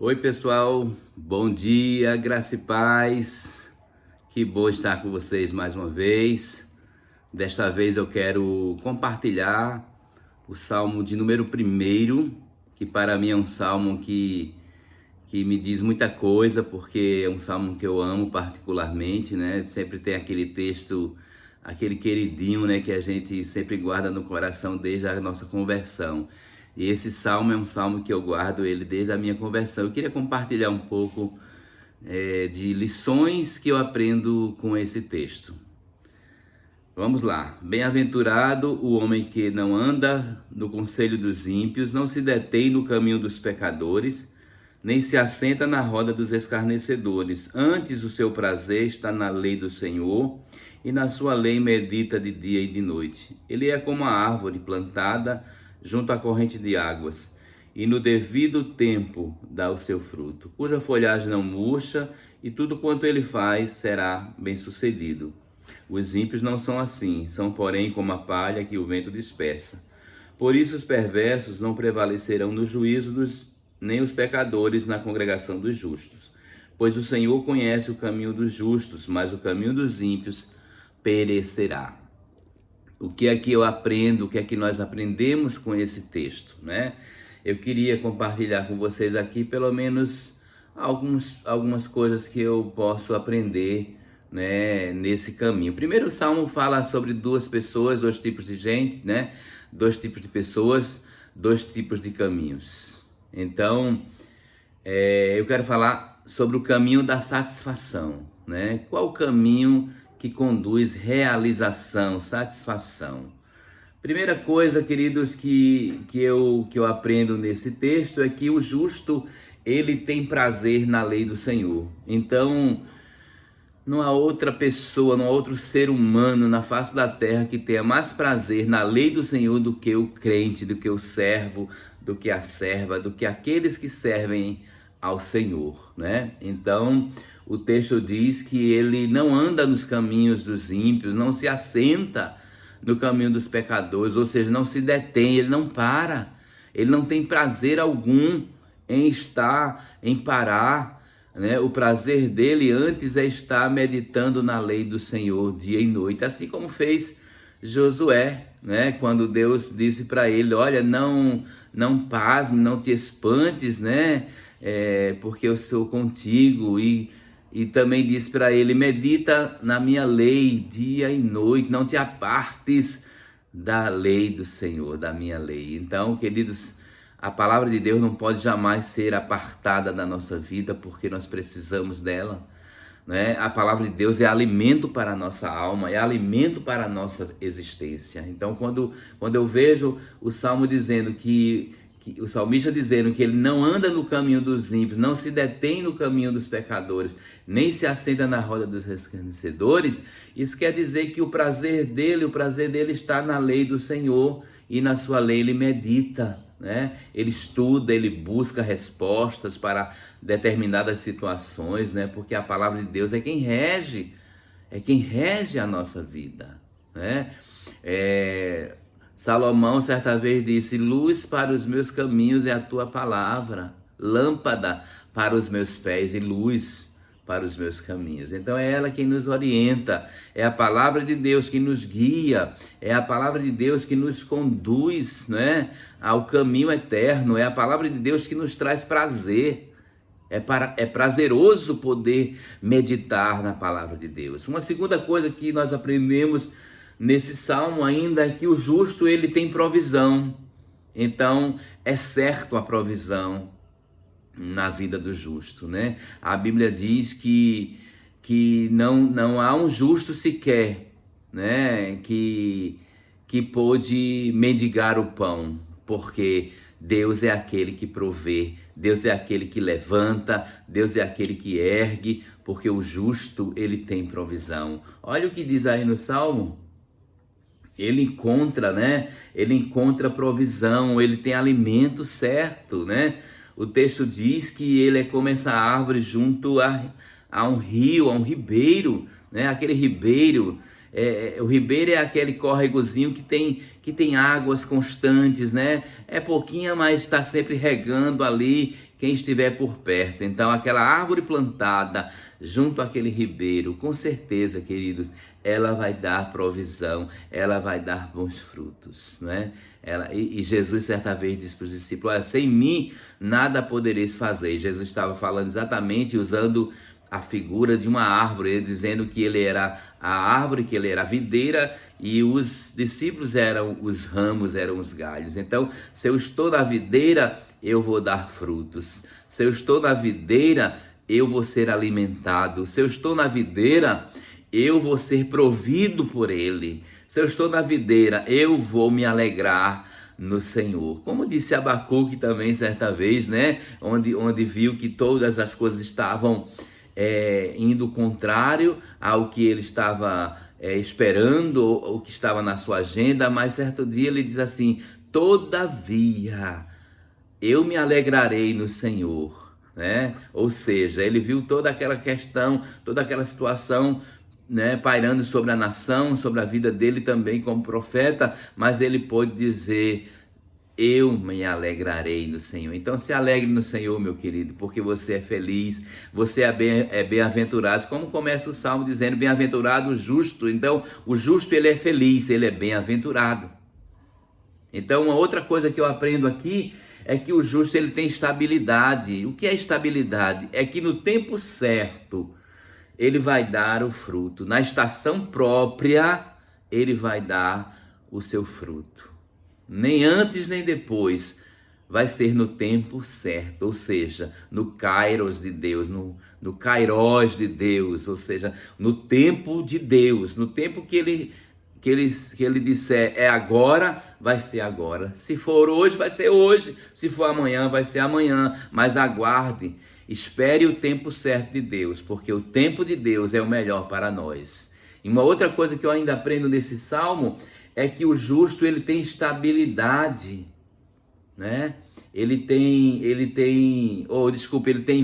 Oi, pessoal, bom dia, graça e paz. Que bom estar com vocês mais uma vez. Desta vez eu quero compartilhar o salmo de número 1, que para mim é um salmo que me diz muita coisa, porque é um salmo que eu amo particularmente, né? Sempre tem aquele texto, aquele queridinho, né, que a gente sempre guarda no coração desde a nossa conversão. E esse salmo é um salmo que eu guardo ele desde a minha conversão. Eu queria compartilhar um pouco de lições que eu aprendo com esse texto. Vamos lá. Bem-aventurado o homem que não anda no conselho dos ímpios, não se detém no caminho dos pecadores, nem se assenta na roda dos escarnecedores. Antes o seu prazer está na lei do Senhor, e na sua lei medita de dia e de noite. Ele é como a árvore plantada junto à corrente de águas, e no devido tempo dá o seu fruto, cuja folhagem não murcha, e tudo quanto ele faz será bem-sucedido. Os ímpios não são assim, são porém como a palha que o vento dispersa. Por isso os perversos não prevalecerão no juízo nem os pecadores na congregação dos justos. Pois o Senhor conhece o caminho dos justos, mas o caminho dos ímpios perecerá. O que é que eu aprendo, o que é que nós aprendemos com esse texto, né? Eu queria compartilhar com vocês aqui pelo menos algumas coisas que eu posso aprender, né, nesse caminho. Primeiro, o Salmo fala sobre duas pessoas, dois tipos de gente, né? Dois tipos de pessoas, dois tipos de caminhos. Então, eu quero falar sobre o caminho da satisfação, né? Qual o caminho que conduz realização, satisfação? Primeira coisa, queridos, que eu aprendo nesse texto é que o justo, ele tem prazer na lei do Senhor. Então, não há outra pessoa, não há outro ser humano na face da terra que tenha mais prazer na lei do Senhor do que o crente, do que o servo, do que a serva, do que aqueles que servem ao Senhor, né? Então, o texto diz que ele não anda nos caminhos dos ímpios, não se assenta no caminho dos pecadores, ou seja, não se detém, ele não para, ele não tem prazer algum em estar, em parar, né? O prazer dele antes é estar meditando na lei do Senhor dia e noite, assim como fez Josué, né? Quando Deus disse para ele, olha, não pasme, não te espantes, né? Porque eu sou contigo, e também disse para ele, medita na minha lei dia e noite, não te apartes da lei do Senhor, da minha lei. Então, queridos, a palavra de Deus não pode jamais ser apartada da nossa vida, porque nós precisamos dela, né? A palavra de Deus é alimento para a nossa alma, é alimento para a nossa existência. Então, quando eu vejo o Salmo dizendo que o salmista dizendo que ele não anda no caminho dos ímpios, não se detém no caminho dos pecadores, nem se assenta na roda dos escarnecedores, isso quer dizer que o prazer dele está na lei do Senhor, e na sua lei ele medita, né? Ele estuda, ele busca respostas para determinadas situações, né? Porque a palavra de Deus é quem rege a nossa vida, né? Salomão certa vez disse, luz para os meus caminhos é a tua palavra, lâmpada para os meus pés e luz para os meus caminhos. Então é ela quem nos orienta, é a palavra de Deus que nos guia, é a palavra de Deus que nos conduz, né, ao caminho eterno, é a palavra de Deus que nos traz prazer. É prazeroso poder meditar na palavra de Deus. Uma segunda coisa que nós aprendemos nesse salmo ainda é que o justo, ele tem provisão. Então é certo a provisão na vida do justo, né? A Bíblia diz que não há um justo sequer, né, que pôde mendigar o pão, porque Deus é aquele que provê, Deus é aquele que levanta, Deus é aquele que ergue, porque o justo, ele tem provisão. Olha o que diz aí no Salmo. Ele encontra, né? Ele encontra provisão, ele tem alimento certo, né? O texto diz que ele é como essa árvore junto a um rio, a um ribeiro, né? Aquele ribeiro O ribeiro é aquele córregozinho que tem águas constantes, né? É pouquinha, mas está sempre regando ali quem estiver por perto. Então, aquela árvore plantada junto àquele ribeiro, com certeza, queridos, ela vai dar provisão, ela vai dar bons frutos, né? E Jesus certa vez disse para os discípulos: olha, sem mim nada podereis fazer. E Jesus estava falando exatamente usando a figura de uma árvore, ele dizendo que ele era a árvore, que ele era a videira e os discípulos eram os ramos, eram os galhos. Então, se eu estou na videira, eu vou dar frutos. Se eu estou na videira, eu vou ser alimentado. Se eu estou na videira, eu vou ser provido por ele. Se eu estou na videira, eu vou me alegrar no Senhor. Como disse Abacuque também certa vez, né? Onde viu que todas as coisas estavam indo contrário ao que ele estava esperando, ou que estava na sua agenda, mas certo dia ele diz assim: todavia eu me alegrarei no Senhor, né? Ou seja, ele viu toda aquela questão, toda aquela situação, né, pairando sobre a nação, sobre a vida dele também como profeta, mas ele pôde dizer: eu me alegrarei no Senhor. Então se alegre no Senhor, meu querido, porque você é feliz, você é bem-aventurado. Como começa o Salmo dizendo: bem-aventurado o justo. Então o justo, ele é feliz, ele é bem-aventurado. Então uma outra coisa que eu aprendo aqui é que o justo, ele tem estabilidade. O que é estabilidade? É que no tempo certo ele vai dar o fruto. Na estação própria ele vai dar o seu fruto. Nem antes nem depois, vai ser no tempo certo, ou seja, no kairos de Deus, no kairos de Deus, ou seja, no tempo de Deus, no tempo que ele disser é agora, vai ser agora. Se for hoje, vai ser hoje. Se for amanhã, vai ser amanhã. Mas aguarde, espere o tempo certo de Deus, porque o tempo de Deus é o melhor para nós. E uma outra coisa que eu ainda aprendo nesse salmo é que o justo, ele tem estabilidade, né? Ele tem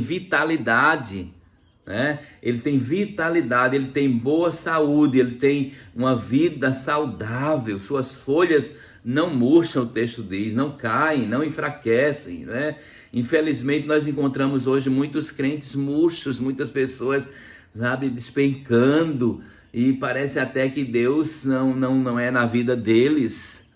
vitalidade, né? Ele tem vitalidade, ele tem boa saúde, ele tem uma vida saudável, suas folhas não murcham, o texto diz, não caem, não enfraquecem, né? Infelizmente nós encontramos hoje muitos crentes murchos, muitas pessoas, sabe, despencando, e parece até que Deus não é na vida deles,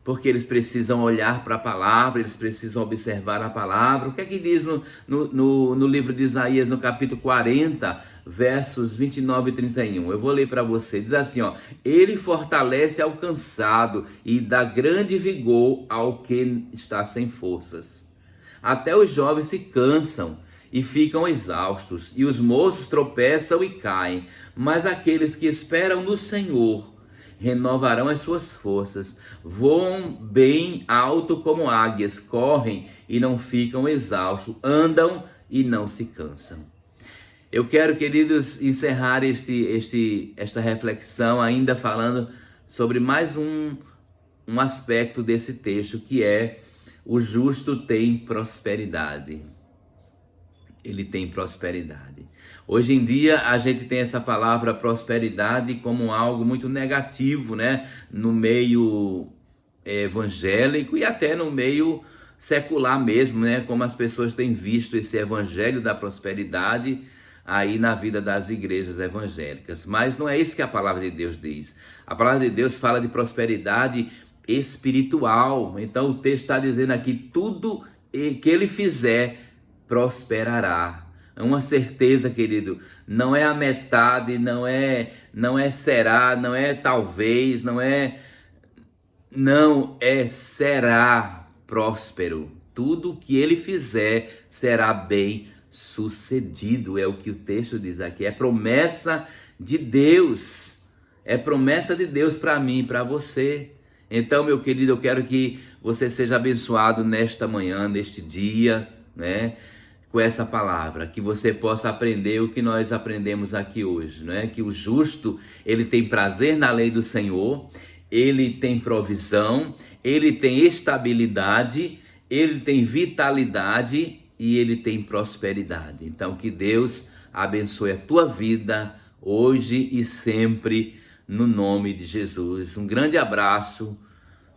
porque eles precisam olhar para a palavra, eles precisam observar a palavra. O que é que diz no livro de Isaías, no capítulo 40, versos 29 e 31? Eu vou ler para você. Diz assim, ó: ele fortalece ao cansado e dá grande vigor ao que está sem forças. Até os jovens se cansam e ficam exaustos, e os moços tropeçam e caem, mas aqueles que esperam no Senhor renovarão as suas forças, voam bem alto como águias, correm e não ficam exaustos, andam e não se cansam. Eu quero, queridos, encerrar esta reflexão ainda falando sobre mais um aspecto desse texto, que é: o justo tem prosperidade. Ele tem prosperidade. Hoje em dia a gente tem essa palavra prosperidade como algo muito negativo, né? No meio evangélico e até no meio secular mesmo, né? Como as pessoas têm visto esse evangelho da prosperidade aí na vida das igrejas evangélicas. Mas não é isso que a palavra de Deus diz. A palavra de Deus fala de prosperidade espiritual. Então o texto está dizendo aqui: tudo que ele fizer prosperará. É uma certeza, querido. Não é a metade, não é será, não é talvez, não é será próspero. Tudo que ele fizer será bem sucedido, é o que o texto diz aqui. É promessa de Deus. É promessa de Deus para mim e para você. Então, meu querido, eu quero que você seja abençoado nesta manhã, neste dia, né? Com essa palavra, que você possa aprender o que nós aprendemos aqui hoje, né? Que o justo, ele tem prazer na lei do Senhor, ele tem provisão, ele tem estabilidade, ele tem vitalidade e ele tem prosperidade. Então que Deus abençoe a tua vida hoje e sempre, no nome de Jesus. Um grande abraço,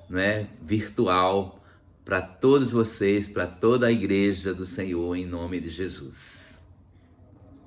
né, virtual para todos vocês, para toda a igreja do Senhor, em nome de Jesus.